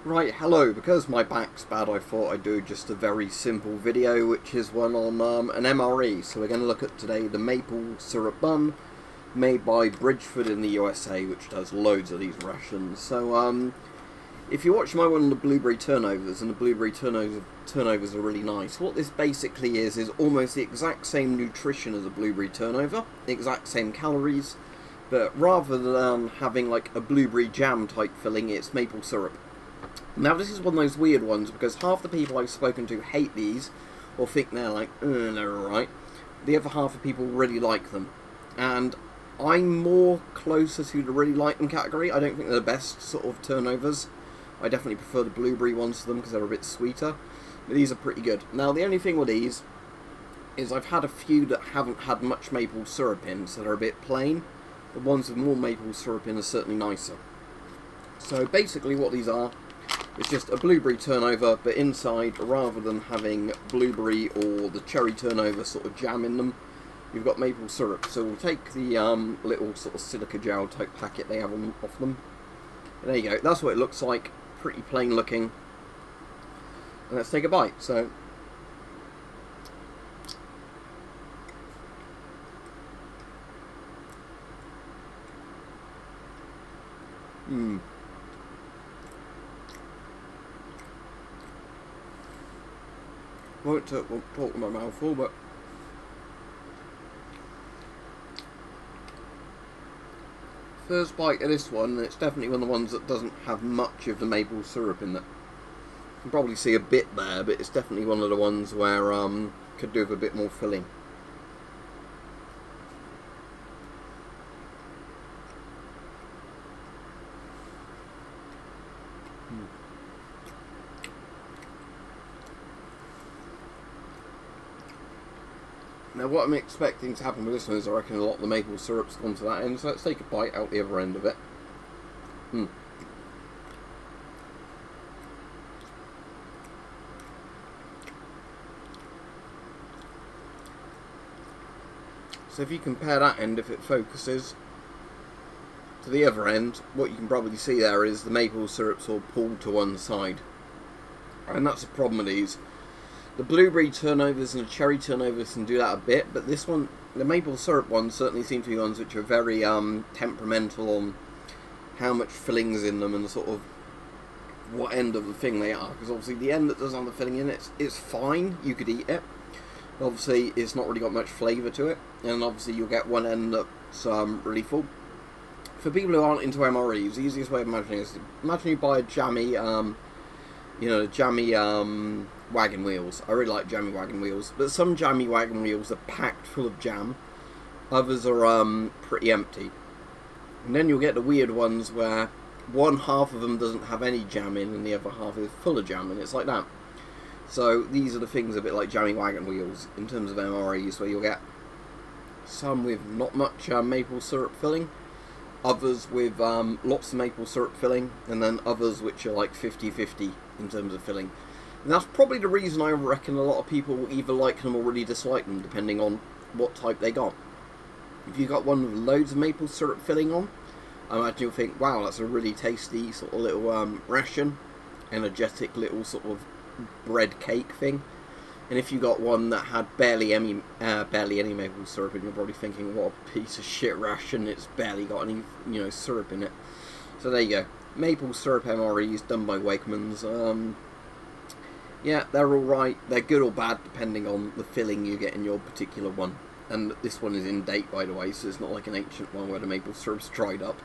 Right, hello. Because my back's bad, I thought I'd do just a very simple video, which is one on an MRE. So we're going to look at today the Maple Syrup Bun, made by Bridgeford in the USA, which does loads of these rations. So, if you watch my one on the blueberry turnovers, and the blueberry turnovers are really nice, what this basically is almost the exact same nutrition as a blueberry turnover, the exact same calories, but rather than having like a blueberry jam type filling, it's maple syrup. Now this is one of those weird ones because half the people I've spoken to hate these or think they're like, they're alright. The other half of people really like them. And I'm more closer to the really like them category. I don't think they're the best sort of turnovers. I definitely prefer the blueberry ones to them because they're a bit sweeter. But these are pretty good. Now the only thing with these is I've had a few that haven't had much maple syrup in, so they're a bit plain. The ones with more maple syrup in are certainly nicer. So basically what these are, it's just a blueberry turnover, but inside, rather than having blueberry or the cherry turnover sort of jam in them, you've got maple syrup. So we'll take the little sort of silica gel type packet they have off them. And there you go, that's what it looks like, pretty plain looking. And let's take a bite. So, won't talk with my mouth full, but first bite of this one, it's definitely one of the ones that doesn't have much of the maple syrup in it. You can probably see a bit there, but it's definitely one of the ones where could do with a bit more filling. Now what I'm expecting to happen with this one is I reckon a lot of the maple syrup's gone to that end, so let's take a bite out the other end of it. So if you compare that end, if it focuses, to the other end, what you can probably see there is the maple syrup's all pulled to one side. And that's the problem with these. The blueberry turnovers and the cherry turnovers can do that a bit, but this one, the maple syrup ones, certainly seem to be ones which are very temperamental on how much filling's in them and sort of what end of the thing they are. Because obviously the end that doesn't have the filling in it's fine, you could eat it. Obviously it's not really got much flavour to it, and obviously you'll get one end that's really full. For people who aren't into MREs, the easiest way of imagining it is, imagine you buy a jammy, jammy wagon wheels. I really like jammy wagon wheels, but some jammy wagon wheels are packed full of jam, others are pretty empty. And then you'll get the weird ones where one half of them doesn't have any jam in and the other half is full of jam, and it's like that. So these are the things a bit like jammy wagon wheels in terms of MREs, where you'll get some with not much maple syrup filling, others with lots of maple syrup filling, and then others which are like 50-50 in terms of filling. And that's probably the reason I reckon a lot of people either like them or really dislike them, depending on what type they got. If you got one with loads of maple syrup filling on, I imagine you'll think, wow, that's a really tasty sort of little ration, energetic little sort of bread cake thing. And if you got one that had barely any maple syrup in, you're probably thinking, what a piece of shit ration, it's barely got any syrup in it. So there you go, maple syrup MREs done by Wegmans. Yeah, they're alright, they're good or bad depending on the filling you get in your particular one. And this one is in date, by the way, so it's not like an ancient one where the maple syrup's dried up.